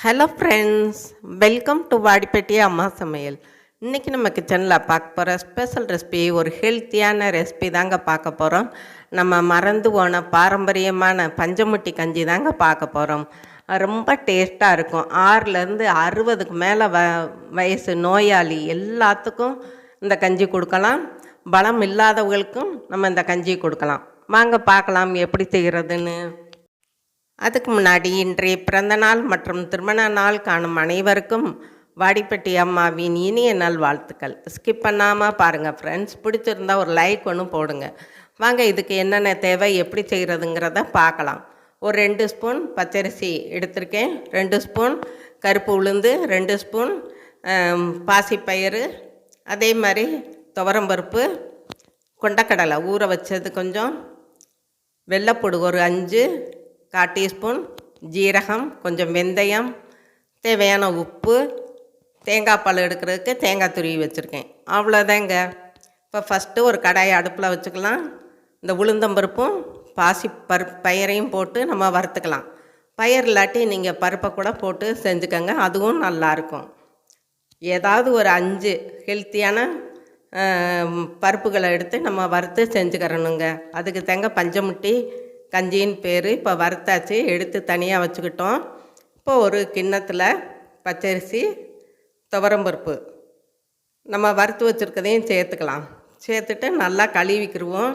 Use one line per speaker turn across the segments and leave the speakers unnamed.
Hello friends, welcome to Vadipatti அம்மா சமையல். இன்றைக்கி நம்ம கிச்சனில் பார்க்க போகிற ஸ்பெஷல் ரெசிபி, ஒரு ஹெல்த்தியான ரெசிபி தாங்க பார்க்க போகிறோம். நம்ம மறந்து போன பாரம்பரியமான பஞ்சமுட்டி கஞ்சி தாங்க பார்க்க போகிறோம். ரொம்ப டேஸ்ட்டாக இருக்கும். 6லேருந்து 60க்கு மேலே வயசு நோயாளி எல்லாத்துக்கும் இந்த கஞ்சி கொடுக்கலாம். பலம் இல்லாதவங்களுக்கும் நம்ம இந்த கஞ்சி கொடுக்கலாம். வாங்க பார்க்கலாம் எப்படி செய்கிறதுன்னு. அதுக்கு முன்னாடி இன்றைய பிறந்தநாள் மற்றும் திருமண நாள் காணும் அனைவருக்கும் வாடிப்பட்டி அம்மாவின் இனிய நாள் வாழ்த்துக்கள். ஸ்கிப் பண்ணாமல் பாருங்கள் ஃப்ரெண்ட்ஸ். பிடிச்சிருந்தால் ஒரு லைக் ஒன்று போடுங்க. வாங்க இதுக்கு என்னென்ன தேவை, எப்படி செய்கிறதுங்கிறத பார்க்கலாம். ஒரு 2 ஸ்பூன் பச்சரிசி எடுத்திருக்கேன், 2 ஸ்பூன் கருப்பு உளுந்து, 2 ஸ்பூன் பாசிப்பயிறு, அதே மாதிரி துவரம்பருப்பு, கொண்டக்கடலை ஊற வச்சது கொஞ்சம், வெள்ளைப்பூடு ஒரு 5, 1/4 டீஸ்பூன் ஜீரகம், கொஞ்சம் வெந்தயம், தேவையான உப்பு, தேங்காய் பால் எடுக்கிறதுக்கு தேங்காய் துருவி வச்சுருக்கேன். அவ்வளோதாங்க. இப்போ ஃபஸ்ட்டு ஒரு கடாயை அடுப்பில் வச்சுக்கலாம். இந்த உளுந்தம்பருப்பும் பயிரையும் போட்டு நம்ம வறுத்துக்கலாம். பயிர் இல்லாட்டி நீங்கள் பருப்பை கூட போட்டு செஞ்சுக்கோங்க, அதுவும் நல்லாயிருக்கும். ஏதாவது ஒரு 5 ஹெல்த்தியான பருப்புகளை எடுத்து நம்ம வறுத்து செஞ்சுக்கிறணுங்க. அதுக்கு தேங்க பஞ்சமுட்டி கஞ்சின்னு பேர். இப்போ வறுத்தாச்சு, எடுத்து தனியாக வச்சுக்கிட்டோம். இப்போ ஒரு கிண்ணத்தில் பச்சரிசி, துவரம்பருப்பு நம்ம வறுத்து வச்சுருக்கதையும் சேர்த்துக்கலாம். சேர்த்துட்டு நல்லா கழுவிக்கிடுவோம்.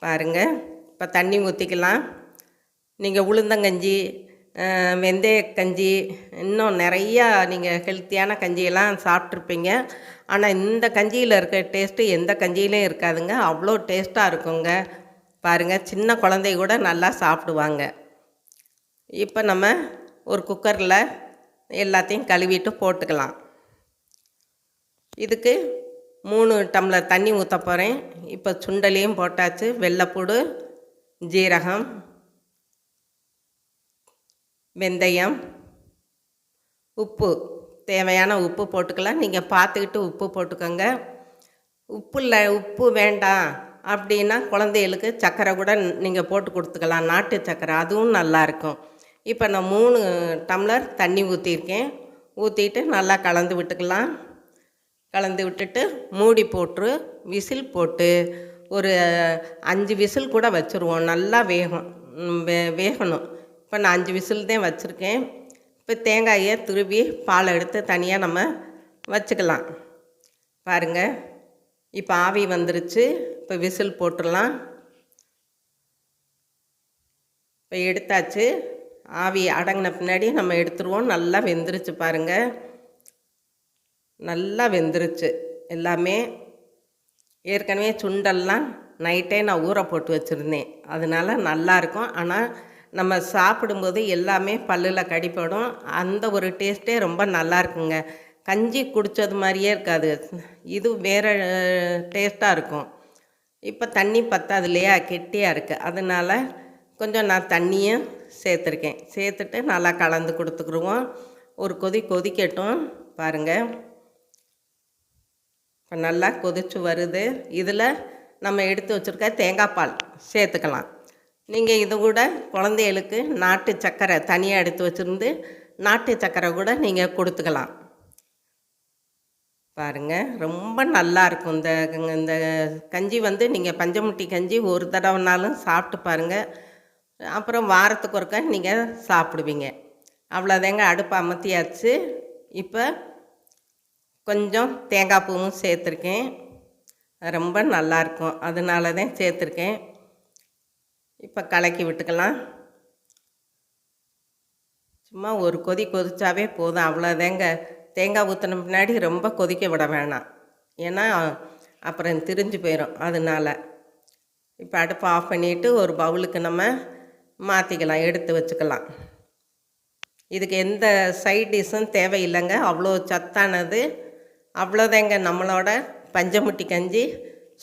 பாருங்கள், இப்போ தண்ணி ஊற்றிக்கலாம். நீங்கள் உளுந்தங்கஞ்சி, வெந்தய கஞ்சி, இன்னும் நிறையா நீங்கள் ஹெல்த்தியான கஞ்சியெல்லாம் சாப்பிட்ருப்பீங்க. ஆனால் இந்த கஞ்சியில் இருக்க டேஸ்ட்டு எந்த கஞ்சியிலையும் இருக்காதுங்க. அவ்வளோ டேஸ்ட்டாக இருக்குங்க. பாருங்கள், சின்ன குழந்தை கூட நல்லா சாப்பிடுவாங்க. இப்போ நம்ம ஒரு குக்கரில் எல்லாத்தையும் கழுவிட்டு போட்டுக்கலாம். இதுக்கு 3 டம்ளர் தண்ணி ஊற்ற போகிறேன். இப்போ சுண்டலையும் போட்டாச்சு. வெள்ளைப்பூடு, ஜீரகம், வெந்தயம், உப்பு, தேவையான உப்பு போட்டுக்கலாம். நீங்கள் பார்த்துக்கிட்டு உப்பு போட்டுக்கோங்க. உப்பு வேண்டாம் அப்படின்னா குழந்தைகளுக்கு சர்க்கரை கூட நீங்கள் போட்டு கொடுத்துக்கலாம், நாட்டு சர்க்கரை, அதுவும் நல்லாயிருக்கும். இப்போ நான் 3 டம்ளர் தண்ணி ஊற்றிருக்கேன். ஊற்றிட்டு நல்லா கலந்து விட்டுக்கலாம். கலந்து விட்டுட்டு மூடி போட்டு விசில் போட்டு ஒரு 5 விசில் கூட வச்சுருவோம். நல்லா வேகணும். இப்போ நான் 5 விசில் தான் வச்சுருக்கேன். இப்போ தேங்காயை துருவி பால் எடுத்து தனியாக நம்ம வச்சுக்கலாம். பாருங்கள், இப்போ ஆவி வந்துருச்சு. இப்போ விசில் போட்டுடலாம். இப்போ எடுத்தாச்சு. ஆவி அடங்கின பின்னாடி நம்ம எடுத்துருவோம். நல்லா வெந்துருச்சு பாருங்கள், நல்லா வெந்துருச்சு எல்லாமே. ஏற்கனவே சுண்டெல்லாம் நைட்டே நான் ஊற போட்டு வச்சுருந்தேன், அதனால நல்லாயிருக்கும். ஆனால் நம்ம சாப்பிடும்போது எல்லாமே பல்லில் கடிப்படும். அந்த ஒரு டேஸ்ட்டே ரொம்ப நல்லா இருக்குங்க. கஞ்சி குடித்தது மாதிரியே இருக்காது, இது வேறு டேஸ்ட்டாக இருக்கும். இப்போ தண்ணி பத்தாது இல்லையா, கெட்டியாக இருக்குது. அதனால் கொஞ்சம் நான் தண்ணியும் சேர்த்துருக்கேன். சேர்த்துட்டு நல்லா கலந்து கொடுத்துக்குருவோம். ஒரு கொதிக்கட்டும். பாருங்கள், இப்போ நல்லா கொதிச்சு வருது. இதில் நம்ம எடுத்து வச்சுருக்க தேங்காய் பால் சேர்த்துக்கலாம். நீங்கள் இது கூட குழந்தைகளுக்கு நாட்டு சர்க்கரை தனியாக எடுத்து வச்சுருந்து நாட்டு சர்க்கரை கூட நீங்கள் கொடுத்துக்கலாம். பாருங்கள், ரொம்ப நல்லாயிருக்கும். இந்த கஞ்சி நீங்கள் பஞ்சமுட்டி கஞ்சி ஒரு தடவைனாலும் சாப்பிட்டு பாருங்கள். அப்புறம் வாரத்துக்கு ஒருக்கா நீங்கள் சாப்பிடுவீங்க. அவ்வளோதாங்க. அடுப்பை அமர்த்தியாச்சு. இப்போ கொஞ்சம் தேங்காய் பூவும் சேர்த்துருக்கேன். ரொம்ப நல்லாயிருக்கும், அதனால தான் சேர்த்துருக்கேன். இப்போ கலக்கி விட்டுக்கலாம். சும்மா ஒரு கொதிச்சாவே போதும், அவ்வளோதாங்க. தேங்காய் ஊற்றின பின்னாடி ரொம்ப கொதிக்க விட வேணாம், ஏன்னா அப்புறம் திரிஞ்சு போயிடும். அதனால் இப்போ அடுப்பை ஆஃப் பண்ணிவிட்டு ஒரு பவுலுக்கு நம்ம மாற்றிக்கலாம், எடுத்து வச்சுக்கலாம். இதுக்கு எந்த சைட் டிஷ்ஷும் தேவையில்லைங்க, அவ்வளோ சத்தானது. அவ்வளோதாங்க, நம்மளோட பஞ்சமுட்டி கஞ்சி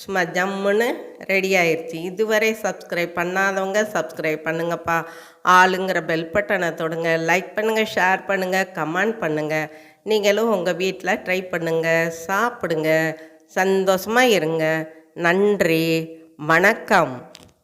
சும்மா ஜம்முன்னு ரெடி ஆயிடுச்சு. இதுவரை சப்ஸ்கிரைப் பண்ணாதவங்க சப்ஸ்கிரைப் பண்ணுங்கப்பா. ஆளுங்கிற பெல் பட்டனை தொடுங்க. லைக் பண்ணுங்கள், ஷேர் பண்ணுங்கள், கமெண்ட் பண்ணுங்கள். நீங்களும் உங்கள் வீட்டில் ட்ரை பண்ணுங்கள், சாப்பிடுங்க, சந்தோஷமாக இருங்க. நன்றி, வணக்கம்.